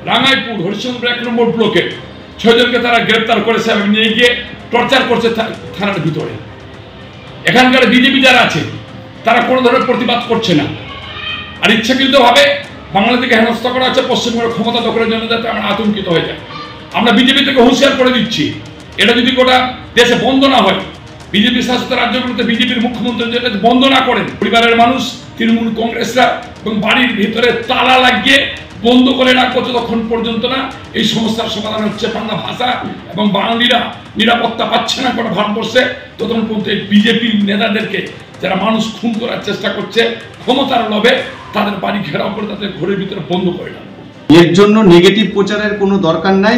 রাঙ্গাইপুর হরিশ্চন্দ্র 1 নম্বর ব্লকে 6 জনকে তারা গ্রেপ্তার করেছে এবং নিয়ে গিয়ে টর্চার করছে থানার ভিতরে। এখানকার বিজেপি যারা আছে তারা কোনো ধরনের প্রতিবাদ করছে না, আর ইচ্ছাকৃতভাবে বাংলাদেশকে হেনস্থা করা হচ্ছে পশ্চিমবঙ্গের ক্ষমতা দখলের জন্য, যাতে আমরা আতঙ্কিত হয়ে যাই। আমরা বিজেপি থেকে হুঁশিয়ার করে দিচ্ছি, এটা যদি গোটা দেশে বন্ধ না হয়, বিজেপি শাসিত রাজ্যগুলোতে বিজেপির মুখ্যমন্ত্রী যেটা বন্ধ না করেন, পরিবারের মানুষ তৃণমূল কংগ্রেসরা এবং বাড়ির ভিতরে তালা লাগিয়ে বন্ধ করে রাখবো যতক্ষণ পর্যন্ত না এই সমস্যার সমাধান হচ্ছে। বাংলা ভাষা এবং বাঙালিরা নিরাপত্তা পাচ্ছে না কোনো ভারতবর্ষে, ততক্ষণ পর্যন্ত এই বিজেপির নেতাদেরকে যারা মানুষ খুন করার চেষ্টা করছে ক্ষমতার লোভে, তাদের বাড়ি ঘেরাও করে তাদের ঘরের ভিতরে বন্ধ করে না। এর জন্য নেগেটিভ প্রচারের কোনো দরকার নাই,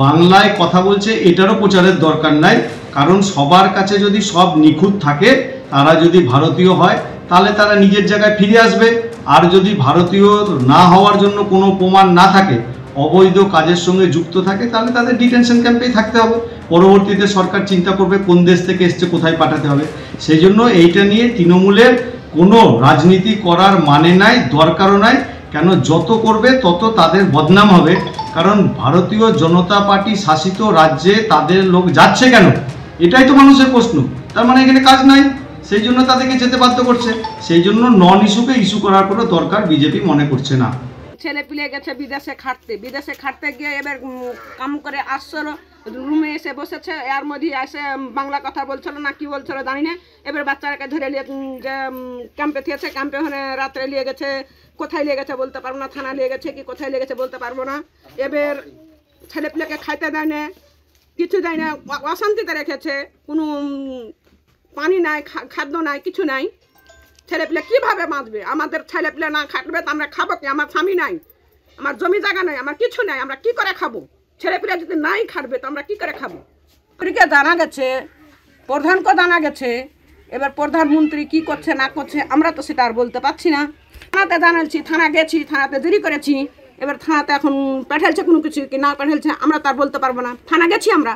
বাংলায় কথা বলছে এটারও প্রচারের দরকার নাই। কারণ সবার কাছে যদি সব নিখুঁত থাকে, তারা যদি ভারতীয় হয় তাহলে তারা নিজের জায়গায় ফিরে আসবে। আর যদি ভারতীয় না হওয়ার জন্য কোনো প্রমাণ না থাকে, অবৈধ কাজের সঙ্গে যুক্ত থাকে, তাহলে তাদের ডিটেনশন ক্যাম্পেই থাকতে হবে। পরবর্তীতে সরকার চিন্তা করবে কোন দেশ থেকে এসছে, কোথায় পাঠাতে হবে। সেই জন্য এইটা নিয়ে তৃণমূলের কোনো রাজনীতি করার মানে নাই, দরকারও নাই। কেন যত করবে তত তাদের বদনাম হবে। কারণ ভারতীয় জনতা পার্টি শাসিত রাজ্যে তাদের লোক যাচ্ছে কেন, এটাই তো মানুষের প্রশ্ন। তার মানে এখানে কাজ নাই, সেই জন্য তাদেরকে যেতে বাধ্য করছে। সেই জন্য নন ইস্যুকে ইস্যু করার কোনো দরকার বিজেপি মনে করছে না। ছেলে পিলে গেছে বিদেশে খাটতে গিয়ে এবার কাম করে আসছিল, রুমে এসে বসেছে, এর মধ্যে এসে বাংলা কথা বলছিল না কি বলছিল জানি না। এবার বাচ্চাটাকে ধরে নিয়ে যে ক্যাম্পে থিয়েছে, ক্যাম্পে ওখানে রাত্রে নিয়ে গেছে, কোথায় নিয়ে গেছে বলতে পারবো না, থানা নিয়ে গেছে কি কোথায় নিয়ে গেছে বলতে পারবো না। এবার ছেলে পিলেকে খাইতে দেয় না, কিছু দেয় না, অশান্তিতে রেখেছে, কোনো পানি নাই, খাদ্য নাই, কিছু নাই। ছেলেপিলে কীভাবে বাঁচবে? আমাদের ছেলেপিলে না খাটবে তো আমরা খাবো কি? আমার স্বামী নাই, আমার জমি জায়গা নাই, আমার কিছু নাই, আমরা কি করে খাবো? ছেলেপিলে যদি নাই খাটবে তো আমরা কি করে খাবো? মন্ত্রীকে জানা গেছে, প্রধানকে জানা গেছে, এবার প্রধানমন্ত্রী কি করছে না করছে আমরা তো সেটা আর বলতে পারছি না। থানাতে জানাচ্ছি, থানা গেছি, থানাতে দেরি করেছি, এবার থানাতে এখন পাঠালছে কোনো কিছু কি না পাঠালছে আমরা তার বলতে পারবো না। থানা গেছি আমরা,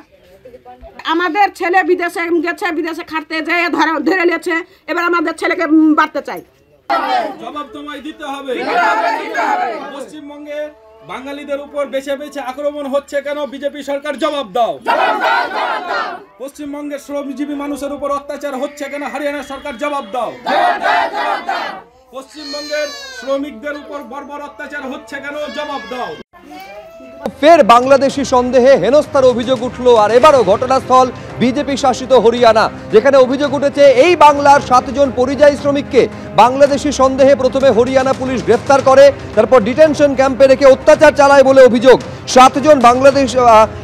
আমাদের ছেলে বিদেশে গেছে, বিদেশে খাটতে যেয়ে ধরে নিয়েছে, এবার আমাদের ছেলেকে বাড়তে চাই। জবাব তোমায় দিতে হবে। পশ্চিমবঙ্গে বাঙালিদের উপর বেছে বেছে আক্রমণ হচ্ছে কেন? বিজেপি সরকার জবাব দাও। পশ্চিমবঙ্গের শ্রমজীবী মানুষের উপর অত্যাচার হচ্ছে কেন? হরিয়ানা সরকার জবাব দাও। পশ্চিমবঙ্গের শ্রমিকদের উপর বর্বর অত্যাচার হচ্ছে কেন? জবাব দাও। ফের বাংলাদেশি সন্দেহে হেনস্থার অভিযোগ উঠল, আর এবারও ঘটনাস্থল বিজেপি শাসিত হরিয়ানা, যেখানে অভিযোগ উঠেছে এই বাংলার 7 জন পরিযায়ী শ্রমিককে বাংলাদেশি সন্দেহে প্রথমে হরিয়ানা পুলিশ গ্রেফতার করে, তারপর ডিটেনশন ক্যাম্পে রেখে অত্যাচার চালায় বলে অভিযোগ। 7 জন বাংলাদেশ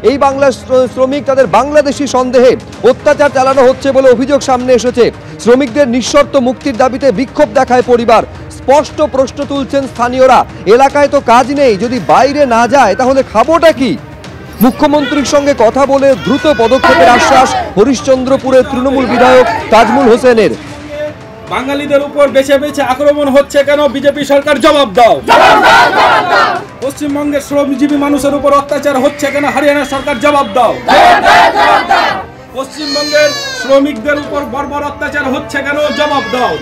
এই বাংলার শ্রমিক, তাদের বাংলাদেশি সন্দেহে অত্যাচার চালানো হচ্ছে বলে অভিযোগ সামনে এসেছে। শ্রমিকদের নিঃশর্ত মুক্তির দাবিতে বিক্ষোভ দেখায় পরিবার। স্পষ্ট প্রশ্ন তুলছেন স্থানীয়রা, এলাকায় তো কাজ নেই, যদি বাইরে না যায় তাহলে খাবোটা কি? মুখ্যমন্ত্রীর সঙ্গে কথা বলে দ্রুত পদক্ষেপের আশ্বাস হরিশ্চন্দ্রপুরের তৃণমূল বিধায়ক তাজমুল হোসেনের। বাঙালিদের উপর বেছে বেছে আক্রমণ হচ্ছে কেন? বিজেপি সরকার জবাব দাও। পশ্চিমবঙ্গের শ্রমজীবী মানুষের উপর অত্যাচার হচ্ছে কেন? হরিয়ানা সরকার জবাব দাও। পশ্চিমবঙ্গের শ্রমিকদের উপর বর্বর অত্যাচার হচ্ছে কেন? জবাব দাও।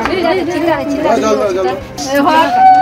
ঠিক আছে